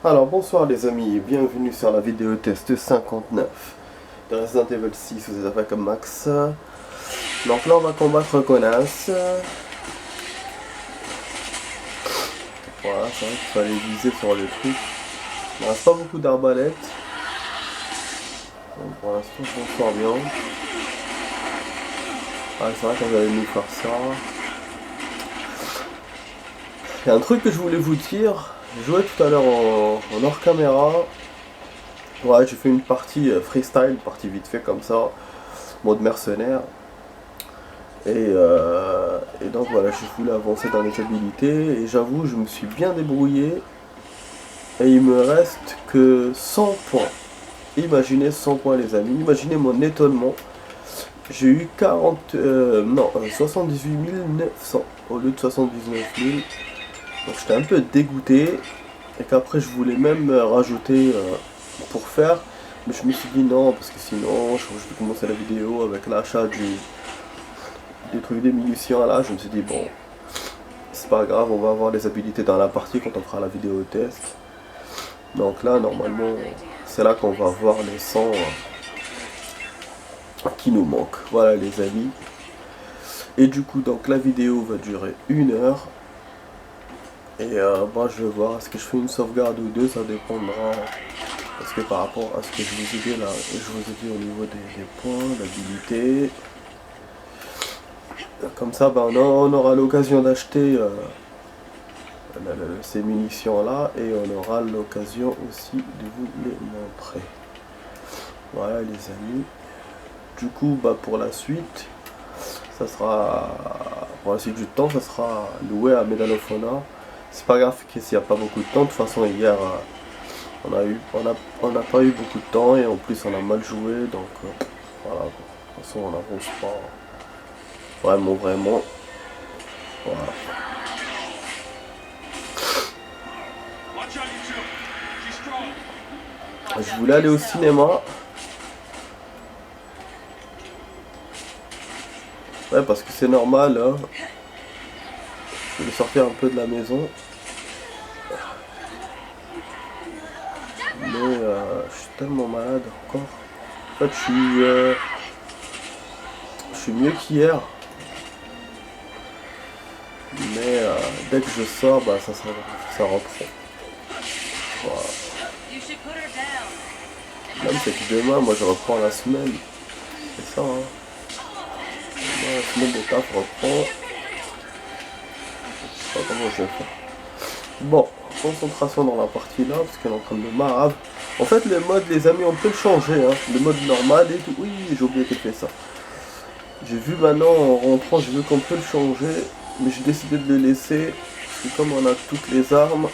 Alors bonsoir les amis, bienvenue sur la vidéo test 59 de Resident Evil 6, vous êtes avec Max. Donc là on va combattre Connasse. Voilà, c'est vrai qu'il fallait viser sur le truc. Il ne reste pas beaucoup d'arbalètes. Donc pour l'instant je m'en sors bien. Ah, c'est vrai qu'on avait nous faire ça. Il y a un truc que je voulais vous dire. J'ai joué tout à l'heure en hors caméra. Ouais, j'ai fait une partie freestyle, une partie vite fait comme ça, mode mercenaire. Et donc voilà, je voulais avancer dans les habilités. Et j'avoue, je me suis bien débrouillé. Et il me reste que 100 points. Imaginez 100 points les amis. Imaginez mon étonnement. J'ai eu 78 900 au lieu de 79 000. Donc j'étais un peu dégoûté. Et qu'après je voulais même rajouter pour faire. Mais je me suis dit non, parce que sinon je vais commencer la vidéo avec l'achat des trucs des munitions là. Je me suis dit bon, c'est pas grave, on va avoir les habilités dans la partie quand on fera la vidéo test. Donc là normalement c'est là qu'on va voir les 100 qui nous manquent. Voilà les amis. Et du coup donc la vidéo va durer 1 heure. Et moi je vais voir, est-ce que je fais une sauvegarde ou deux, ça dépendra. Parce que par rapport à ce que je vous ai dit là, je vous ai dit au niveau des points, d'habilité. Comme ça on aura l'occasion d'acheter ces munitions là et on aura l'occasion aussi de vous les montrer. Voilà les amis. Du coup pour la suite, ça sera pour la suite du temps, ça sera loué à Medal of Honor. C'est pas grave s'il n'y a pas beaucoup de temps, de toute façon hier on n'a pas eu beaucoup de temps et en plus on a mal joué, donc voilà, de toute façon on n'avance pas vraiment. Voilà. Je voulais aller au cinéma. Ouais, parce que c'est normal, hein. Je voulais sortir un peu de la maison. Mais je suis tellement malade encore. En fait, je suis mieux qu'hier. Mais dès que je sors, ça reprend. Voilà. Même c'est que demain, moi je reprends la semaine. C'est ça, hein. Demain, la semaine de taf reprend. Je sais pas comment je vais faire. Bon, concentration dans la partie là, parce qu'elle est en train de marave. En fait, le mode, les amis, on peut le changer, hein. Le mode normal et tout. Oui, j'ai oublié qu'elle fait ça. J'ai vu maintenant, en rentrant, j'ai vu qu'on peut le changer. Mais j'ai décidé de le laisser. Parce que comme on a toutes les armes,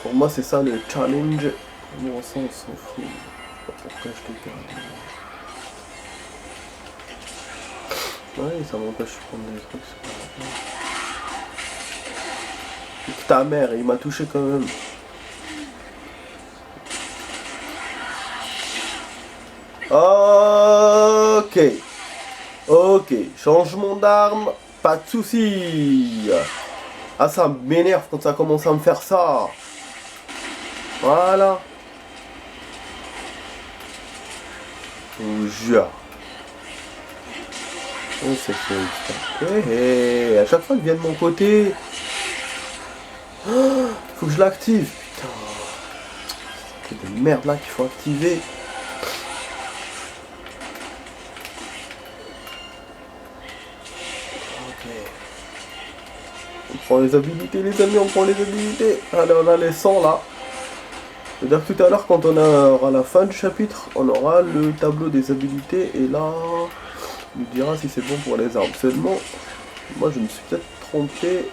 pour moi, c'est ça le challenge. Bon, ça, on s'en fout. Je sais pas pourquoi je l'ai gardé. Ouais, ça m'empêche de prendre des trucs, c'est pas grave. Ta mère, il m'a touché quand même. Ok, changement d'arme, pas de soucis. Ah, ça m'énerve quand ça commence à me faire ça. Voilà. Je vous jure. Oh, c'est fait. À chaque fois qu'il vient de mon côté. Oh, faut que je l'active. Putain. C'est de merde là qu'il faut activer. Ok. On prend les habilités les amis, on prend les habilités. Allez, on a les 100 là. C'est-à-dire que tout à l'heure, quand on aura la fin du chapitre, on aura le tableau des habilités et là, on nous dira si c'est bon pour les armes. Seulement, moi je me suis peut-être trompé.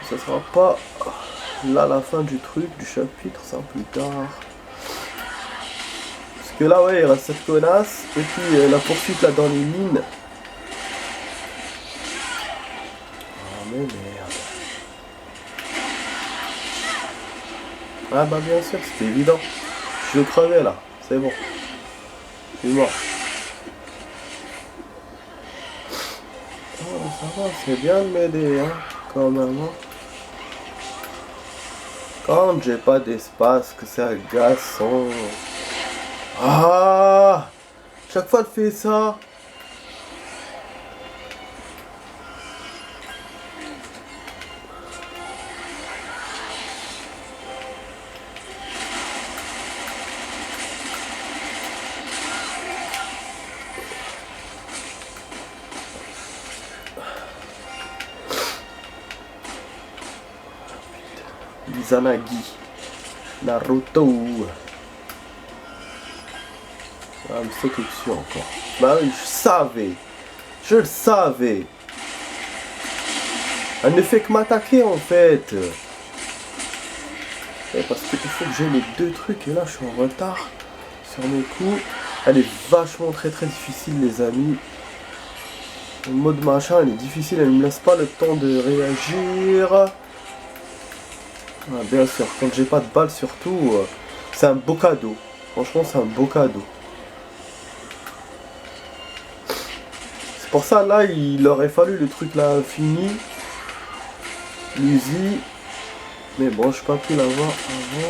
Ça sera pas là la fin du truc, du chapitre, ça plus tard. Parce que là, ouais, il reste cette connasse et puis la poursuite là dans les mines. Oh mais merde. Ah bah bien sûr, c'était évident. Je vais crever là, c'est bon. Je suis mort. Oh, ça va, c'est bien de m'aider, hein, quand même. Hein. Quand j'ai pas d'espace, que c'est agaçant. Ah! Chaque fois, elle fait ça. Izanagi. Naruto. Ah, me sauter dessus encore. Bah oui, je savais. Je le savais. Elle ne fait que m'attaquer en fait. Et parce qu'il faut que j'ai les deux trucs. Et là, je suis en retard sur mes coups. Elle est vachement très difficile, les amis. Le mode machin, elle est difficile. Elle ne me laisse pas le temps de réagir. Ah, bien sûr, quand j'ai pas de balles surtout, c'est un beau cadeau. Franchement, c'est un beau cadeau. C'est pour ça, là, il aurait fallu le truc là infini. L'Uzi. Mais bon, je n'ai pas pu l'avoir avant.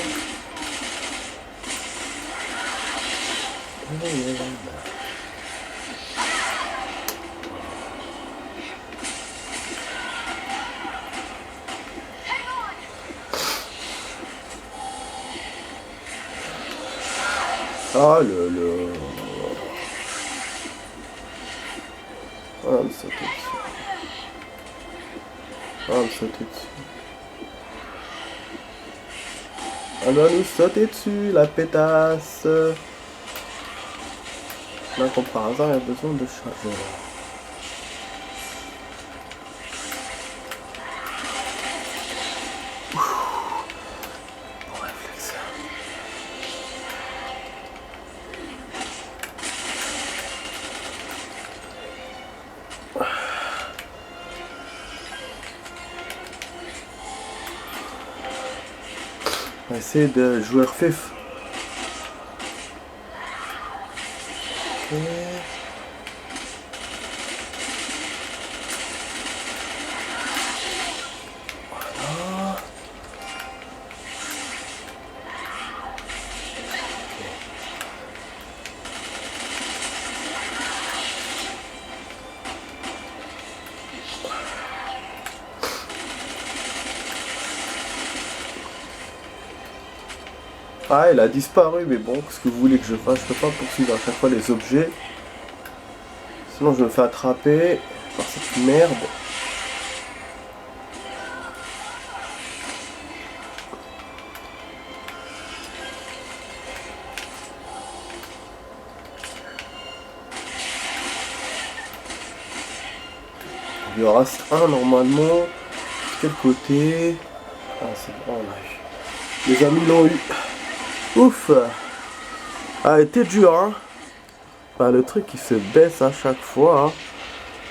Ah le... Ah, me sauter dessus. Ah, me sauter dessus. Elle va nous sauter dessus, la pétasse. Là, comme par hasard, il y a besoin de chargeur. Bon réflexe. On va essayer de jouer FIF. Ok. Voilà. Ah, elle a disparu, mais bon, ce que vous voulez que je fasse, je peux pas poursuivre à chaque fois les objets. Sinon, je me fais attraper par cette merde. Il y en reste un normalement. Quel côté? Ah, c'est bon, on a eu. Les amis l'ont eu. Ouf! Ah, elle était dur, hein? Bah, le truc il se baisse à chaque fois. Hein.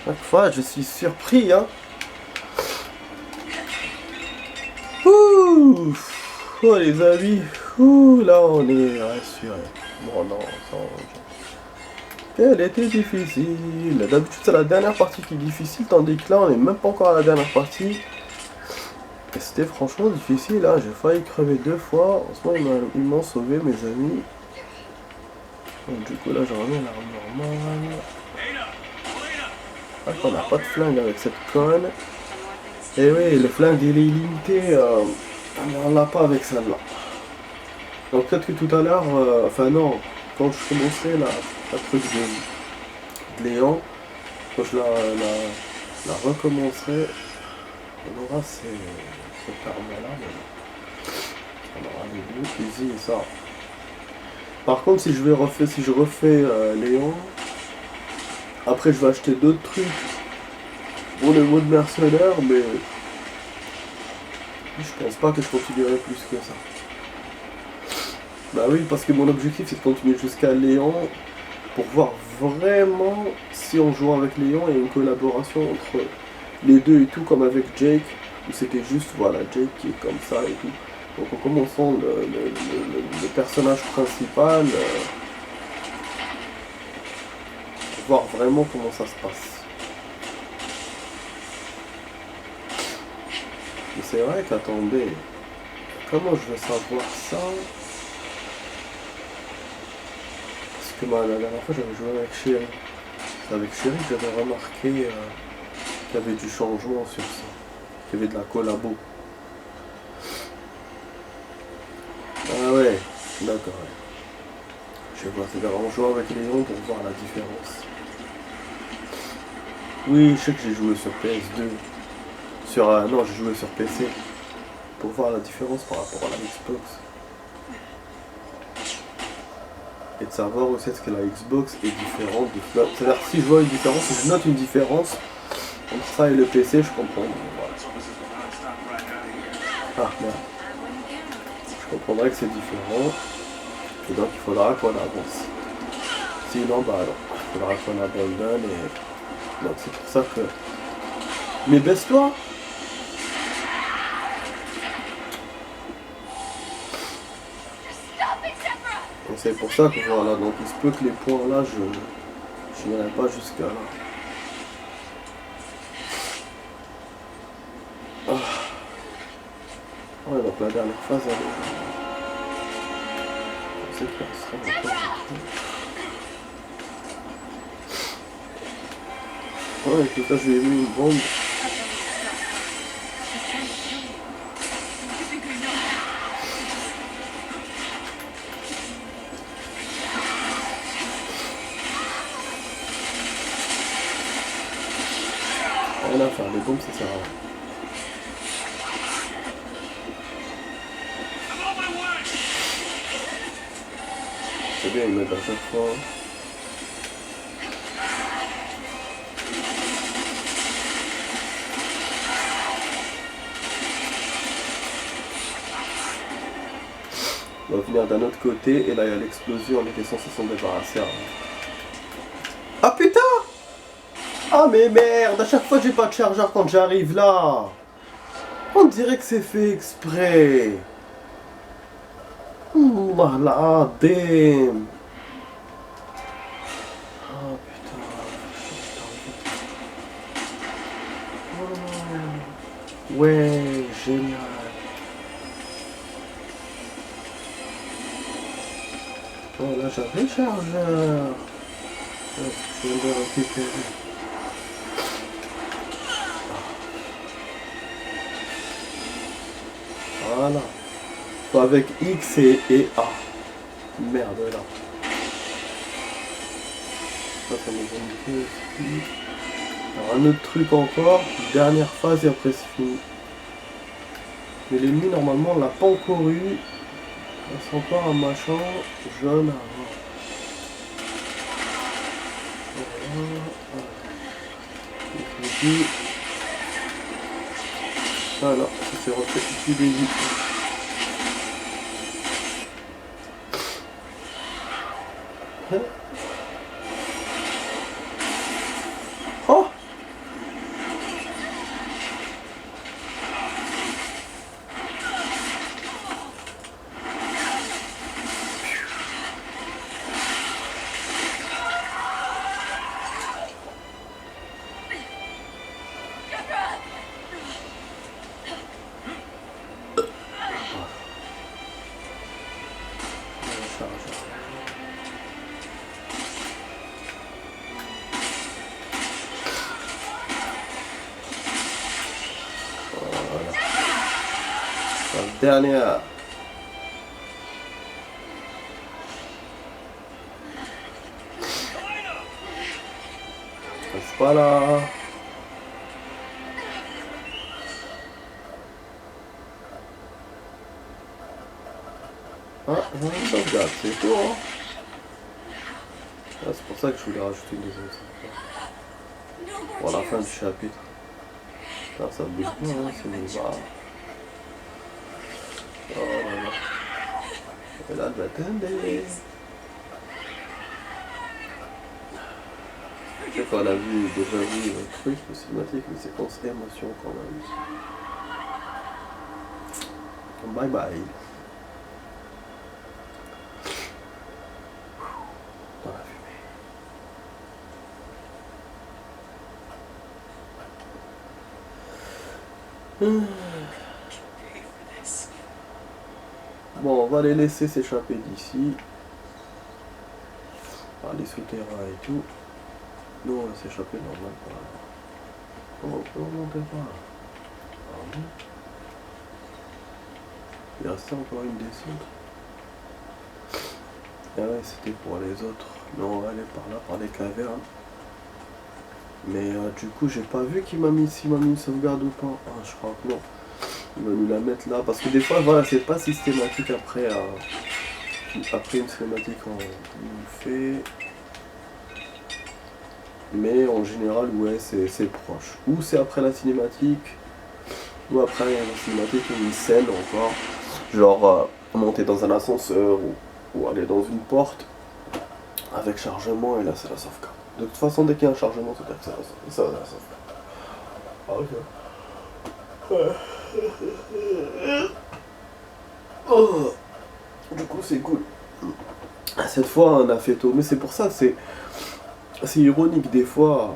Chaque fois, je suis surpris, hein? Ouh! Oh, les amis! Ouh, là, on est rassuré. Bon, non, elle était difficile. D'habitude, c'est la dernière partie qui est difficile, tandis que là, on est même pas encore à la dernière partie. Et c'était franchement difficile, hein. J'ai failli crever 2 fois. En ce moment, ils m'ont sauvé, mes amis. Donc, du coup, là, je remets l'arme normale. Ah, on n'a pas de flingue avec cette conne. Et oui, le flingue, il est illimité. On l'a pas avec celle-là. Donc, peut-être que tout à l'heure, enfin, non, quand je commençais la truc de Léon, quand je la recommencerai, on aura cette arme-là. On aura les deux fusils et ça. Par contre, si je refais Léon, après je vais acheter d'autres trucs pour le mode mercenaire, mais je pense pas que je continuerai plus que ça. Bah oui, parce que mon objectif c'est de continuer jusqu'à Léon pour voir vraiment si en jouant avec Léon il y a une collaboration entre les deux et tout, comme avec Jake, où c'était juste voilà Jake qui est comme ça et tout. Donc en commençant le personnage principal, voir vraiment comment ça se passe. Mais c'est vrai qu'attendez, Comment je vais savoir ça? Parce que la dernière fois j'avais joué avec Chéri. Avec Chéri j'avais remarqué qu'il y avait du changement sur ça. Qu'il y avait de la collabo. Ah ouais, d'accord. Ouais. Je sais pas, c'est vraiment jouer avec Léon pour voir la différence. Oui, je sais que j'ai joué sur PS2. Non, j'ai joué sur PC. Pour voir la différence par rapport à la Xbox. Et de savoir aussi est-ce que la Xbox est différente du flop. C'est-à-dire si je vois une différence, si je note une différence entre ça et le PC, je comprends. Voilà. Ah merde. Je comprendrai que c'est différent. Et donc il faudra qu'on avance. Sinon, bah alors, il faudra qu'on abandonne et... Donc c'est pour ça que... Mais baisse-toi! Et c'est pour ça que voilà, donc il se peut que les points là, je n'irai pas jusqu'à là. Ah. Ouais, donc la dernière phase, elle est... C'est clair, ce sera encore... Ouais, tout ça, je lui ai mis une bombe. Rien à faire, les bombes, ça sert à rien. C'est bien, ils mettent à chaque fois. On va venir d'un autre côté et là il y a l'explosion, on était censé s'en débarrasser. Ah putain! Ah mais merde, à chaque fois j'ai pas de chargeur quand j'arrive là. On dirait que c'est fait exprès. Voilà, damn. Ah putain. Oh. Ouais, génial. Oh là j'avais le chargeur. Je viens de récupérer. Voilà. Faut avec X et A. Merde là. Ça me donne aussi. Alors un autre truc encore. Dernière phase et après c'est fini. Mais l'ennemi normalement on l'a pas encore eu. C'est encore un machin jaune à voir. Voilà, ça s'est refait ici des vies. Oh! Dernière. Reste pas là. Ah, j'ai une sauvegarde, c'est tout, hein. Ah, c'est pour ça que je voulais rajouter une deuxième sauvegarde. Pour la fin du chapitre. Ah, ça bouge pas, hein, c'est une barre. Oh là là. Et là, je vais attendre. Je sais qu'on a déjà vu un truc, le cinématique, une séquence émotion quand même. Bye bye. Dans la fumée. Bon, on va les laisser s'échapper d'ici. Par les souterrains et tout. Nous, on va s'échapper normal par là. Oh, on peut remonter par là. Pardon. Il restait encore une descente. Ah ouais, c'était pour les autres. Mais on va aller par là, par les cavernes. Mais du coup, j'ai pas vu qu'il m'a mis, s'il m'a mis une sauvegarde ou pas. Ah, je crois que non. Il va nous la mettre là. Parce que des fois, voilà, c'est pas systématique après. Après une cinématique, on fait. Mais en général, ouais, c'est proche. Ou c'est après la cinématique. Ou après la cinématique, une scène encore. Genre, monter dans un ascenseur ou aller dans une porte. Avec chargement, et là, c'est la sauvegarde. De toute façon, dès qu'il y a un chargement, c'est-à-dire que c'est la sauvegarde. Ah, ok. Oh. Du coup, c'est cool. Cette fois, on a fait tôt. Mais c'est pour ça, c'est ironique des fois.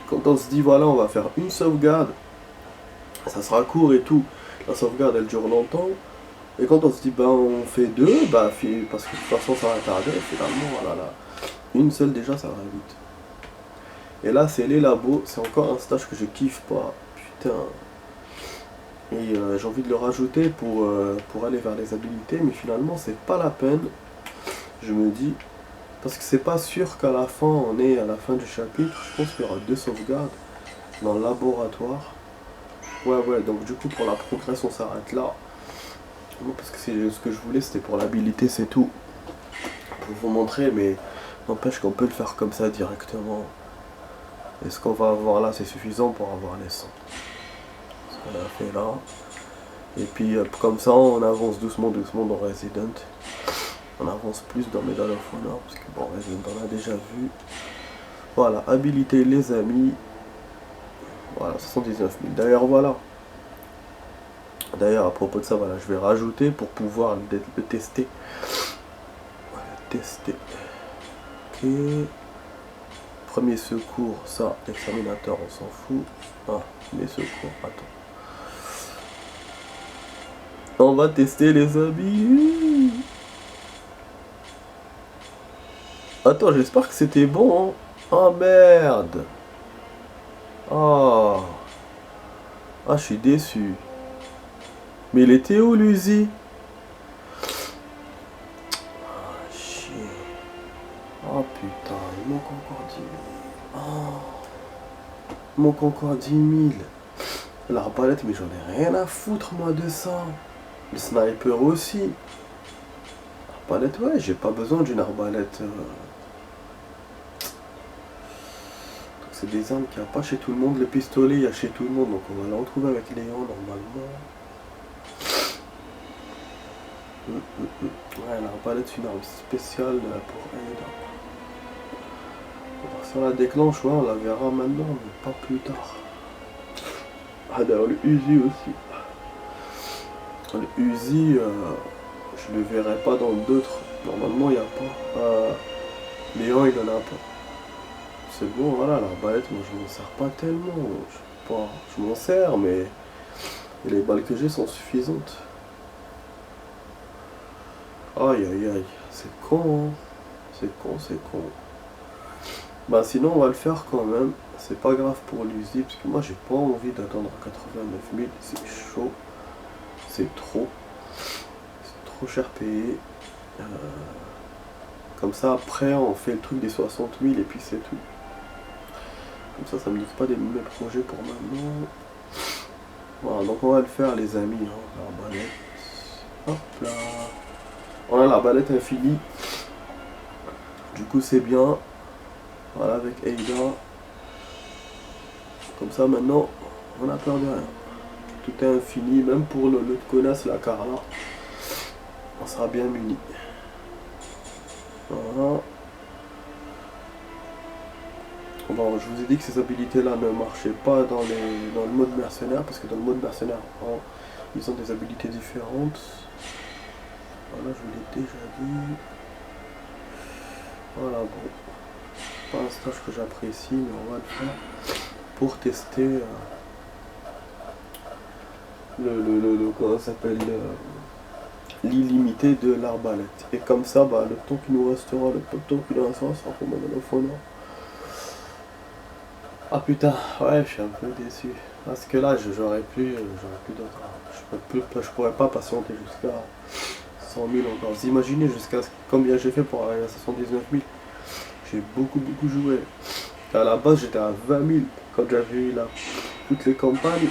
Quand on se dit, voilà, on va faire une sauvegarde, ça sera court et tout. La sauvegarde, elle dure longtemps. Et quand on se dit, ben, on fait deux, bah, parce que de toute façon, ça va tarder, finalement, voilà. Une seule, déjà, ça va vite. Et là, c'est les labos. C'est encore un stage que je kiffe pas. Putain. Et j'ai envie de le rajouter pour aller vers les habilités, mais finalement c'est pas la peine, je me dis, parce que c'est pas sûr qu'à la fin, on est à la fin du chapitre, je pense qu'il y aura 2 sauvegardes dans le laboratoire. Ouais, donc du coup pour la progression on s'arrête là. Non, parce que ce que je voulais c'était pour l'habilité, c'est tout. Pour vous montrer, mais n'empêche qu'on peut le faire comme ça directement. Et ce qu'on va avoir là c'est suffisant pour avoir les 100. On a fait là. Et puis comme ça on avance doucement dans Resident. On avance plus dans Medal of Honor parce que bon, Resident on a déjà vu. Voilà, habiliter les amis. Voilà, 79 000. D'ailleurs voilà. D'ailleurs à propos de ça, voilà, je vais rajouter pour pouvoir le tester. Voilà, tester. Ok. Premier secours, ça, examinateur, on s'en fout. Ah, les secours, attends. On va tester les amis. Attends, j'espère que c'était bon. Hein. Oh merde. Oh. Ah, je suis déçu. Mais il était où, l'Uzi? Ah, chier. Oh putain, il manque encore 10 000. Oh. Il manque encore 10 000. L'arbalète, mais j'en ai rien à foutre, moi, de ça. Le sniper aussi. Arbalète, ouais, j'ai pas besoin d'une arbalète. C'est des armes qu'il n'y a pas chez tout le monde. Le pistolet, il y a chez tout le monde. Donc on va le retrouver avec Léon normalement. Ouais, l'arbalète, c'est une arme spéciale pour Ada. Si on la déclenche, ouais, on la verra maintenant, mais pas plus tard. Ah, d'ailleurs, le Uzi aussi. Le Uzi, je le verrai pas dans d'autres. Normalement, il n'y a pas. Léon, il en a pas. C'est bon, voilà, l'arbalète, moi je m'en sers pas tellement. Je m'en sers, mais les balles que j'ai sont suffisantes. Aïe aïe aïe, c'est con, hein. C'est con. Bah sinon on va le faire quand même. C'est pas grave pour l'Uzi, parce que moi j'ai pas envie d'attendre 89 000. C'est chaud. C'est trop. C'est trop cher payé. Comme ça après on fait le truc des 60 000 et puis c'est tout. Comme ça me dit pas mes projets pour maintenant. Voilà, donc on va le faire les amis, hein, l'arbalète. Hop là. On a l'arbalète infinie. Du coup c'est bien. Voilà avec Ada. Comme ça maintenant on a peur de rien. Tout est infini, même pour l'autre connasse la Carla. On sera bien muni. Voilà. Bon, je vous ai dit que ces habilités-là ne marchaient pas dans le mode mercenaire, parce que dans le mode mercenaire, ils ont des habilités différentes. Voilà, je vous l'ai déjà dit. Voilà, bon. Pas un stage que j'apprécie, mais on va le faire pour tester comment ça s'appelle l'illimité de l'arbalète. Et comme ça, bah, le temps qu'il nous restera, le peu de temps qu'il nous restera, ça sera pour Medal of Honor. Ah putain, ouais, je suis un peu déçu. Parce que là, j'aurais plus d'autres armes. Je pourrais pas patienter jusqu'à 100 000 encore. Vous imaginez jusqu'à combien j'ai fait pour arriver à 79 000. J'ai beaucoup joué. À la base, j'étais à 20 000 quand j'avais eu toutes les campagnes.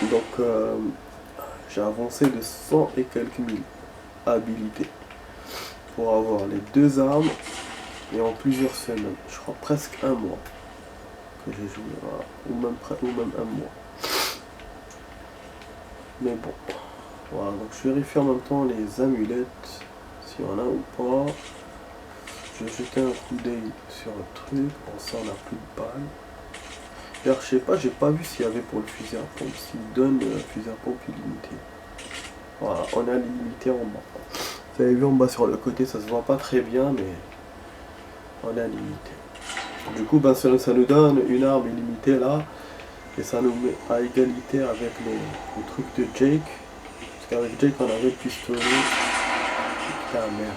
Donc, j'ai avancé de 100 et quelques mille habilités pour avoir les 2 armes et en plusieurs semaines. Je crois presque un mois que j'ai joué, voilà. ou même un mois. Mais bon, voilà, donc je vérifie en même temps les amulettes, s'il y en a ou pas. Je vais jeter un coup d'œil sur le truc. Bon, ça, on n'a plus de balles. D'ailleurs, je sais pas, j'ai pas vu s'il y avait pour le fusil à pompe, s'il donne le fusil à pompe illimité. Voilà, on a l'illimité en bas. Vous avez vu en bas sur le côté, ça se voit pas très bien, mais on a l'illimité. Du coup, ben, ça nous donne une arme illimitée là, et ça nous met à égalité avec le truc de Jake. Parce qu'avec Jake, on avait le pistolet. Putain, merde.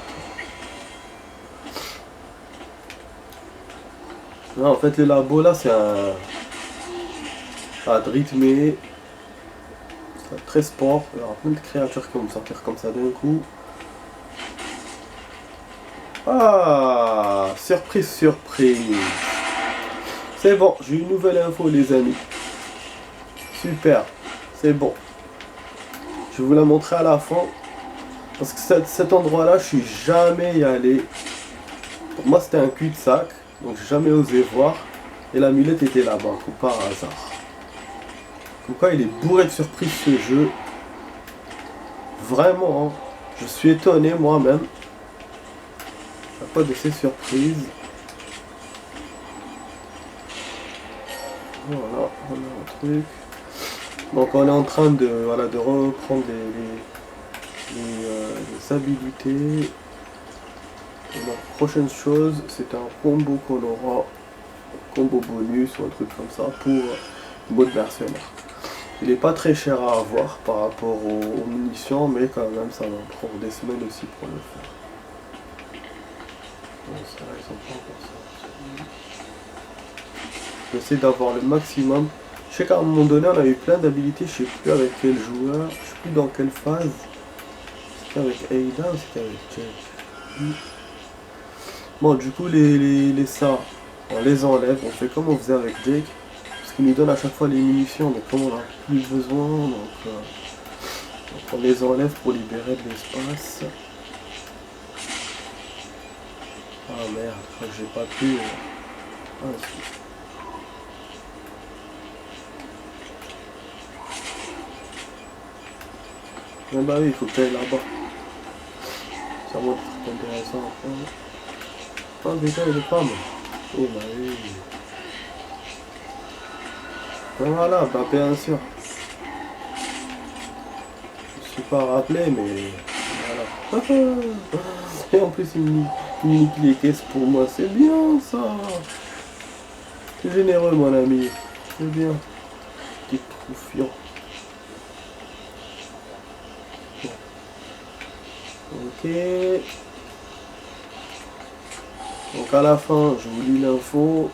Non, en fait, le labo là, c'est un rythmé. C'est très sport. Il y aura plein de créatures qui vont me sortir comme ça d'un coup. Ah, surprise, surprise. C'est bon, j'ai une nouvelle info, les amis. Super, c'est bon. Je vais vous la montrer à la fin. Parce que cet endroit-là, je suis jamais y allé. Pour moi, c'était un cul-de-sac. Donc, j'ai jamais osé voir. Et l'amulette était là-bas, tout par hasard. Pourquoi il est bourré de surprises ce jeu. Vraiment, hein. Je suis étonné moi-même. Il n'y a pas de ces surprises. Voilà, on a un truc. Donc on est en train de, voilà, de reprendre les habilités. Et la prochaine chose, c'est un combo qu'on aura, un combo bonus ou un truc comme ça pour mode mercenaire. Il n'est pas très cher à avoir par rapport aux munitions, mais quand même ça va prendre des semaines aussi pour le faire. Donc ça, ils sont pas encore sortis. J'essaie d'avoir le maximum. Je sais qu'à un moment donné, on a eu plein d'habilités, je sais plus avec quel joueur, je sais plus dans quelle phase. C'était avec Ada ou c'était avec Jake? Bon, du coup, ça, on les enlève, on fait comme on faisait avec Jake. Parce qu'il nous donne à chaque fois les munitions, mais comme on n'a plus besoin, donc on les enlève pour libérer de l'espace. Ah merde, je crois que j'ai pas pu... Ah, mais bah oui, il faut que j'aille là-bas. Ça va être intéressant. Ah déjà il est pas mal. Oh bah oui. Ben voilà, bah bien sûr. Je suis pas rappelé mais voilà. Et en plus il nique les caisses pour moi, c'est bien ça. C'est généreux mon ami. C'est bien. Petit troufion. Ok. Donc à la fin, je vous lis l'info.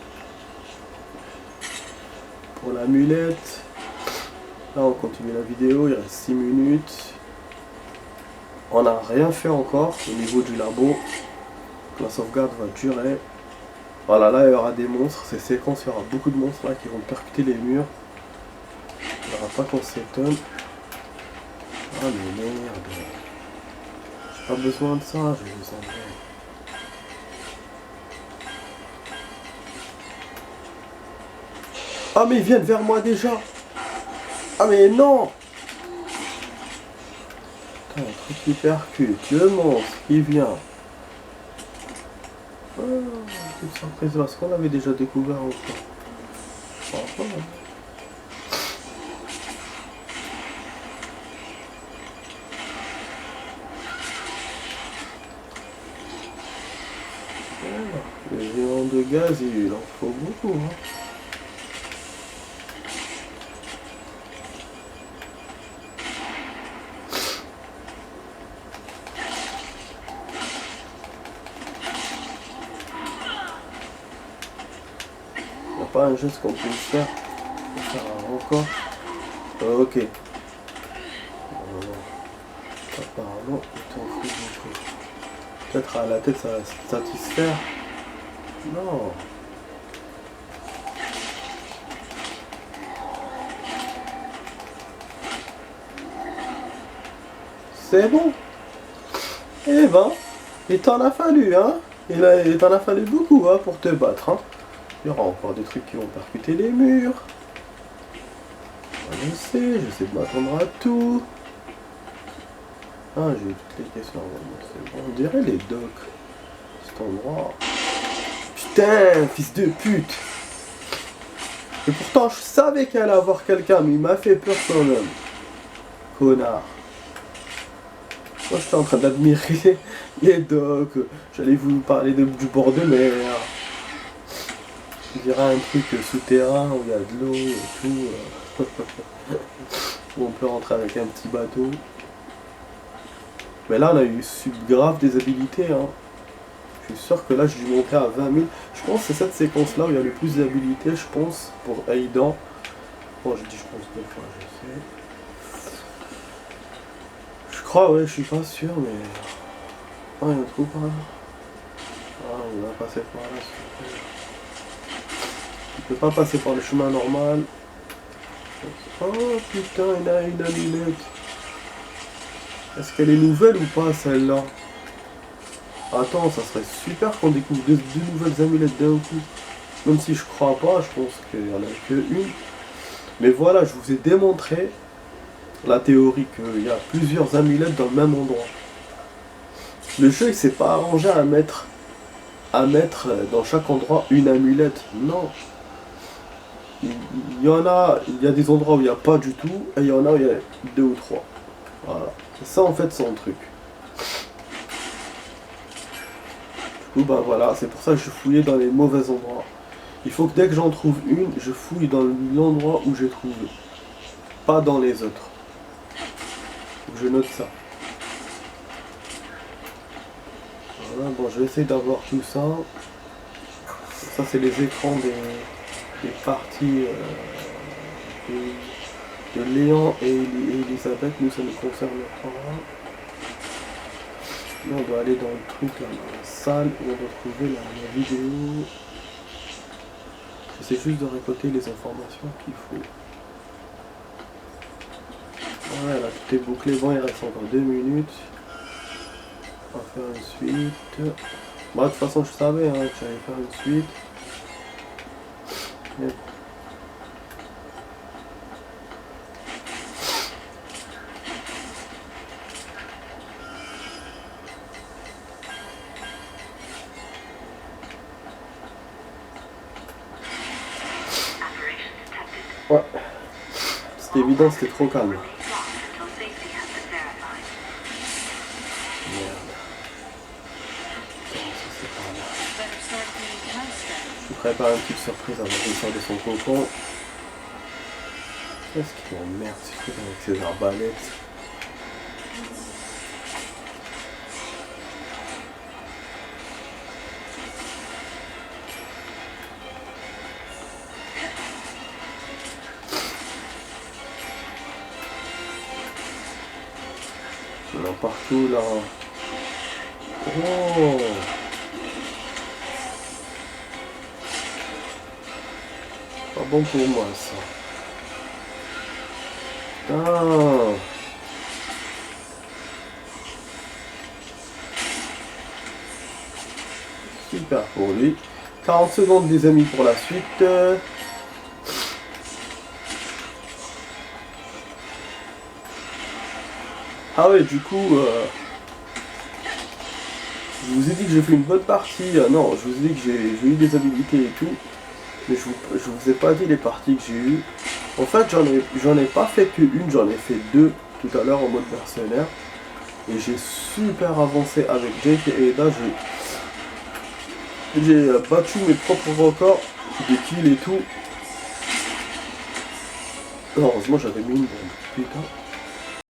Pour l'amulette. Là on continue la vidéo, il reste 6 minutes. On n'a rien fait encore au niveau du labo. La sauvegarde va durer. Voilà, là il y aura des monstres, ces séquences, il y aura beaucoup de monstres là qui vont percuter les murs. Il n'y aura pas qu'on s'étonne. Ah mais merde. J'ai pas besoin de ça, je vais les enlever. Ah mais ils viennent vers moi déjà. Ah mais non. Putain, un truc qui percute, le monstre qui vient. Ah, petite surprise là, ce qu'on avait déjà découvert encore. Ah, le géant de gaz, il en faut beaucoup. Hein. pas un geste qu'on peut faire. On va faire un record. Ok. Apparemment, il t'en faut beaucoup. Peut-être à la tête ça va se satisfaire. Non. C'est bon. Eh ben, il t'en a fallu, hein. Il t'en a fallu beaucoup, hein, pour te battre, hein. Il y aura encore des trucs qui vont percuter les murs. Je sais, j'essaie de m'attendre à tout. Ah, j'ai eu toutes les questions. C'est bon. On dirait les docks. Cet endroit. Putain, fils de pute. Et pourtant, je savais qu'elle allait avoir quelqu'un, mais il m'a fait peur quand même. Connard. Moi, j'étais en train d'admirer les docks. J'allais vous parler du bord de mer. Je dirais un truc souterrain où il y a de l'eau et tout. Où on peut rentrer avec un petit bateau. Mais là, on a eu grave des habilités. Hein. Je suis sûr que là, j'ai dû monter à 20 000. Je pense que c'est cette séquence-là où il y a le plus d'habilités, je pense, pour Aidan. Bon, je dis je pense deux fois, je sais. Je crois, ouais, je suis pas sûr, mais... Ah, il y a un trou par là. Ah, on va passer par là. Tu peux pas passer par le chemin normal. Oh putain, il a une allumette. Est-ce qu'elle est nouvelle ou pas celle-là? Attends, ça serait super qu'on découvre deux nouvelles amulettes d'un coup. Même si je crois pas, je pense qu'il n'y en a que une. Mais voilà, je vous ai démontré la théorie qu'il y a plusieurs amulettes dans le même endroit. Le jeu il s'est pas arrangé à mettre dans chaque endroit une amulette. Non. Il y en a, il y a des endroits où il n'y a pas du tout, et il y en a où il y a 2 ou 3. Voilà. C'est ça en fait son truc. Du coup bah voilà, c'est pour ça que je fouillais dans les mauvais endroits. Il faut que dès que j'en trouve une, je fouille dans l'endroit où j'ai trouvé. Pas dans les autres. Faut que je note ça. Voilà, bon je vais essayer d'avoir tout ça. Ça c'est les écrans des parties de Léon et Elisabeth. Nous ça ne concerne pas. Là on doit aller dans le truc là, dans la salle où on doit trouver la vidéo. J'essaie juste de récolter les informations qu'il faut. Voilà, tout est bouclé. Bon, il reste encore 2 minutes. On va faire une suite. Bon, de toute façon, je savais hein, que j'allais faire une suite. Yep. Ouais. C'était évident, c'était trop calme. Je vous prépare une petite surprise avant qu'il sorte de son cocon. Qu'est-ce qu'il m'emmerde ces trucs avec ses arbalètes. Il y en a partout là. Oh! Pas bon pour moi ça. Ah. Super pour lui. 40 secondes les amis pour la suite. Ah ouais du coup je vous ai dit que j'ai fait une bonne partie. Non, je vous ai dit que j'ai eu des habilités et tout. Mais je vous ai pas dit les parties que j'ai eues. En fait, j'en ai pas fait qu'une, j'en ai fait 2 tout à l'heure en mode mercenaire. Et j'ai super avancé avec Jake et Ada. J'ai battu mes propres records de kills et tout. Heureusement, j'avais mis une bombe. Putain.